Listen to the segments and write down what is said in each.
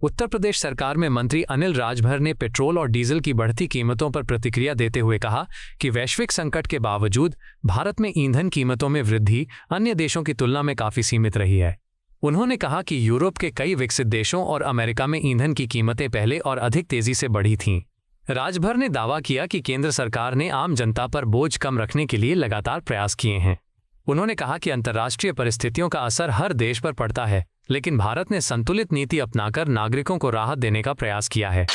उत्तर प्रदेश सरकार में मंत्री अनिल राजभर ने पेट्रोल और डीजल की बढ़ती कीमतों पर प्रतिक्रिया देते हुए कहा कि वैश्विक संकट के बावजूद भारत में ईंधन कीमतों में वृद्धि अन्य देशों की तुलना में काफी सीमित रही है। उन्होंने कहा कि यूरोप के कई विकसित देशों और अमेरिका में ईंधन की कीमतें पहले और अधिक तेजी से बढ़ी थीं। राजभर ने दावा किया कि केंद्र सरकार ने आम जनता पर बोझ कम रखने के लिए लगातार प्रयास किए हैं। उन्होंने कहा कि अंतर्राष्ट्रीय परिस्थितियों का असर हर देश पर पड़ता है, लेकिन भारत ने संतुलित नीति अपनाकर नागरिकों को राहत देने का प्रयास किया है।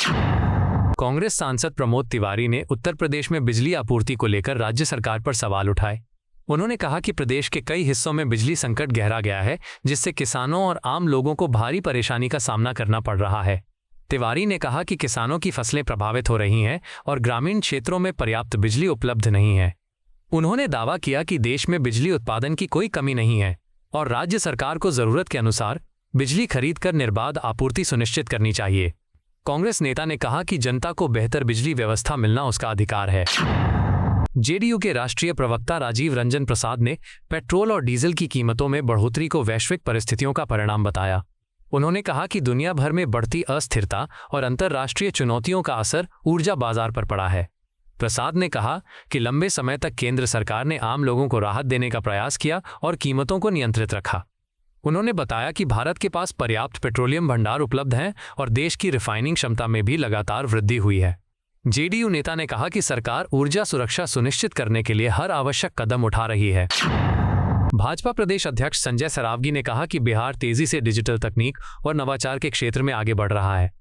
कांग्रेस सांसद प्रमोद तिवारी ने उत्तर प्रदेश में बिजली आपूर्ति को लेकर राज्य सरकार पर सवाल उठाए। उन्होंने कहा कि प्रदेश के कई हिस्सों में बिजली संकट गहरा गया है, जिससे किसानों और आम लोगों को भारी परेशानी का सामना करना पड़ रहा है। तिवारी ने कहा कि किसानों की फसलें प्रभावित हो रही हैं और ग्रामीण क्षेत्रों में पर्याप्त बिजली उपलब्ध नहीं है। उन्होंने दावा किया कि देश में बिजली उत्पादन की कोई कमी नहीं है और राज्य सरकार को जरूरत के अनुसार बिजली खरीदकर निर्बाध आपूर्ति सुनिश्चित करनी चाहिए। कांग्रेस नेता ने कहा कि जनता को बेहतर बिजली व्यवस्था मिलना उसका अधिकार है। जेडीयू के राष्ट्रीय प्रवक्ता राजीव रंजन प्रसाद ने पेट्रोल और डीजल की कीमतों में बढ़ोतरी को वैश्विक परिस्थितियों का परिणाम बताया। उन्होंने कहा कि दुनिया भर में बढ़ती अस्थिरता और अंतर्राष्ट्रीय चुनौतियों का असर ऊर्जा बाजार पर पड़ा है। प्रसाद ने कहा कि लंबे समय तक केंद्र सरकार ने आम लोगों को राहत देने का प्रयास किया और कीमतों को नियंत्रित रखा। उन्होंने बताया कि भारत के पास पर्याप्त पेट्रोलियम भंडार उपलब्ध हैं और देश की रिफाइनिंग क्षमता में भी लगातार वृद्धि हुई है। जेडीयू नेता ने कहा कि सरकार ऊर्जा सुरक्षा सुनिश्चित करने के लिए हर आवश्यक कदम उठा रही है। भाजपा प्रदेश अध्यक्ष संजय सरावगी ने कहा कि बिहार तेजी से डिजिटल तकनीक और नवाचार के क्षेत्र में आगे बढ़ रहा है।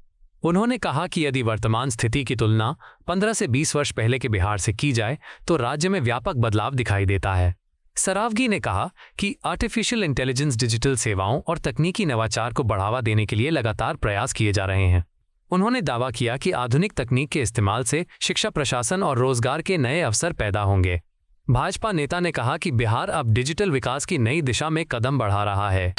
उन्होंने कहा कि यदि वर्तमान स्थिति की तुलना 15 से 20 वर्ष पहले के बिहार से की जाए तो राज्य में व्यापक बदलाव दिखाई देता है। सरावगी ने कहा कि आर्टिफिशियल इंटेलिजेंस डिजिटल सेवाओं और तकनीकी नवाचार को बढ़ावा देने के लिए लगातार प्रयास किए जा रहे हैं। उन्होंने दावा किया कि आधुनिक तकनीक के इस्तेमाल से शिक्षा, प्रशासन और रोजगार के नए अवसर पैदा होंगे। भाजपा नेता ने कहा कि बिहार अब डिजिटल विकास की नई दिशा में कदम बढ़ा रहा है।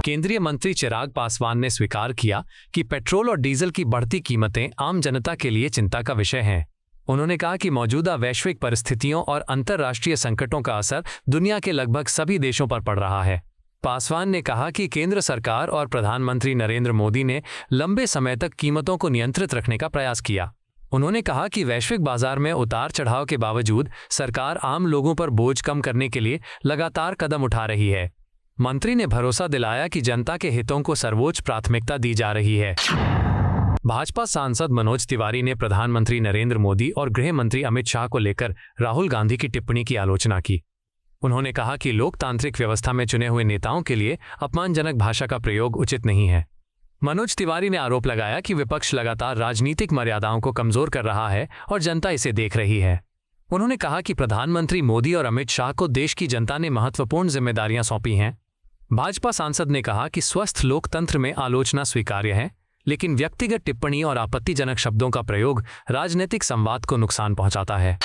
केंद्रीय मंत्री चिराग पासवान ने स्वीकार किया कि पेट्रोल और डीजल की बढ़ती कीमतें आम जनता के लिए चिंता का विषय हैं। उन्होंने कहा कि मौजूदा वैश्विक परिस्थितियों और अंतर्राष्ट्रीय संकटों का असर दुनिया के लगभग सभी देशों पर पड़ रहा है। पासवान ने कहा कि केंद्र सरकार और प्रधानमंत्री नरेंद्र मोदी ने लंबे समय तक कीमतों को नियंत्रित रखने का प्रयास किया। उन्होंने कहा कि वैश्विक बाजार में उतार चढ़ाव के बावजूद सरकार आम लोगों पर बोझ कम करने के लिए लगातार कदम उठा रही है। मंत्री ने भरोसा दिलाया कि जनता के हितों को सर्वोच्च प्राथमिकता दी जा रही है। भाजपा सांसद मनोज तिवारी ने प्रधानमंत्री नरेंद्र मोदी और गृह मंत्री अमित शाह को लेकर राहुल गांधी की टिप्पणी की आलोचना की। उन्होंने कहा कि लोकतांत्रिक व्यवस्था में चुने हुए नेताओं के लिए अपमानजनक भाषा का प्रयोग उचित नहीं है। मनोज तिवारी ने आरोप लगाया कि विपक्ष लगातार राजनीतिक मर्यादाओं को कमजोर कर रहा है और जनता इसे देख रही है। उन्होंने कहा कि प्रधानमंत्री मोदी और अमित शाह को देश की जनता ने महत्वपूर्ण जिम्मेदारियां सौंपी हैं। भाजपा सांसद ने कहा कि स्वस्थ लोकतंत्र में आलोचना स्वीकार्य है, लेकिन व्यक्तिगत टिप्पणी और आपत्तिजनक शब्दों का प्रयोग राजनीतिक संवाद को नुकसान पहुंचाता है।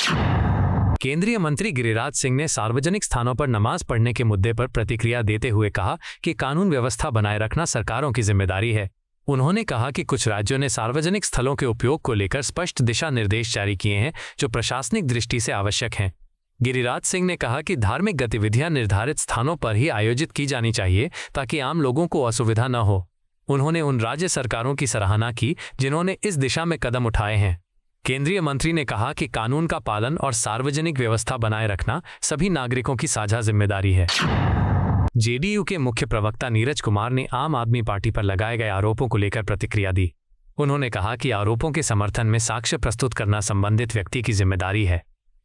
केंद्रीय मंत्री गिरिराज सिंह ने सार्वजनिक स्थानों पर नमाज पढ़ने के मुद्दे पर प्रतिक्रिया देते हुए कहा कि कानून व्यवस्था बनाए रखना सरकारों की जिम्मेदारी है। उन्होंने कहा कि कुछ राज्यों ने सार्वजनिक स्थलों के उपयोग को लेकर स्पष्ट दिशा निर्देश जारी किए हैं, जो प्रशासनिक दृष्टि से आवश्यक हैं। गिरिराज सिंह ने कहा कि धार्मिक गतिविधियां निर्धारित स्थानों पर ही आयोजित की जानी चाहिए ताकि आम लोगों को असुविधा न हो। उन्होंने उन राज्य सरकारों की सराहना की जिन्होंने इस दिशा में कदम उठाए हैं। केंद्रीय मंत्री ने कहा कि कानून का पालन और सार्वजनिक व्यवस्था बनाए रखना सभी नागरिकों की साझा जिम्मेदारी है। जेडीयू के मुख्य प्रवक्ता नीरज कुमार ने आम आदमी पार्टी पर लगाए गए आरोपों को लेकर प्रतिक्रिया दी। उन्होंने कहा कि आरोपों के समर्थन में साक्ष्य प्रस्तुत करना संबंधित व्यक्ति की जिम्मेदारी है।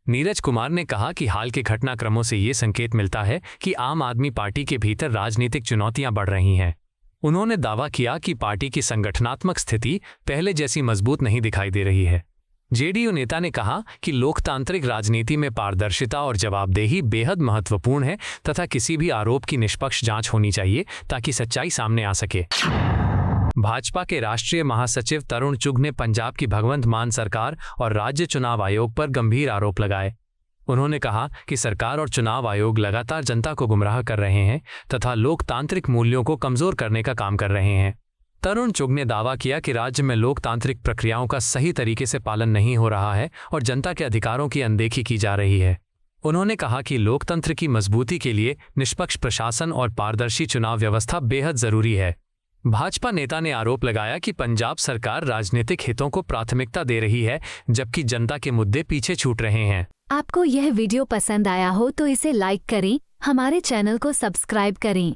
नीरज कुमार ने कहा कि हाल के घटनाक्रमों से ये संकेत मिलता है कि आम आदमी पार्टी के भीतर राजनीतिक चुनौतियां बढ़ रही हैं। उन्होंने दावा किया कि पार्टी की संगठनात्मक स्थिति पहले जैसी मजबूत नहीं दिखाई दे रही है। जेडीयू नेता ने कहा कि लोकतांत्रिक राजनीति में पारदर्शिता और जवाबदेही बेहद महत्वपूर्ण है तथा किसी भी आरोप की निष्पक्ष जांच होनी चाहिए ताकि सच्चाई सामने आ सके। भाजपा के राष्ट्रीय महासचिव तरुण चुग ने पंजाब की भगवंत मान सरकार और राज्य चुनाव आयोग पर गंभीर आरोप लगाए। उन्होंने कहा कि सरकार और चुनाव आयोग लगातार जनता को गुमराह कर रहे हैं तथा लोकतांत्रिक मूल्यों को कमजोर करने का काम कर रहे हैं। तरुण चुग ने दावा किया कि राज्य में लोकतांत्रिक प्रक्रियाओं का सही तरीके से पालन नहीं हो रहा है और जनता के अधिकारों की अनदेखी की जा रही है। उन्होंने कहा कि लोकतंत्र की मजबूती के लिए निष्पक्ष प्रशासन और पारदर्शी चुनाव व्यवस्था बेहद जरूरी है। भाजपा नेता ने आरोप लगाया कि पंजाब सरकार राजनीतिक हितों को प्राथमिकता दे रही है, जबकि जनता के मुद्दे पीछे छूट रहे हैं। आपको यह वीडियो पसंद आया हो तो इसे लाइक करें, हमारे चैनल को सब्सक्राइब करें।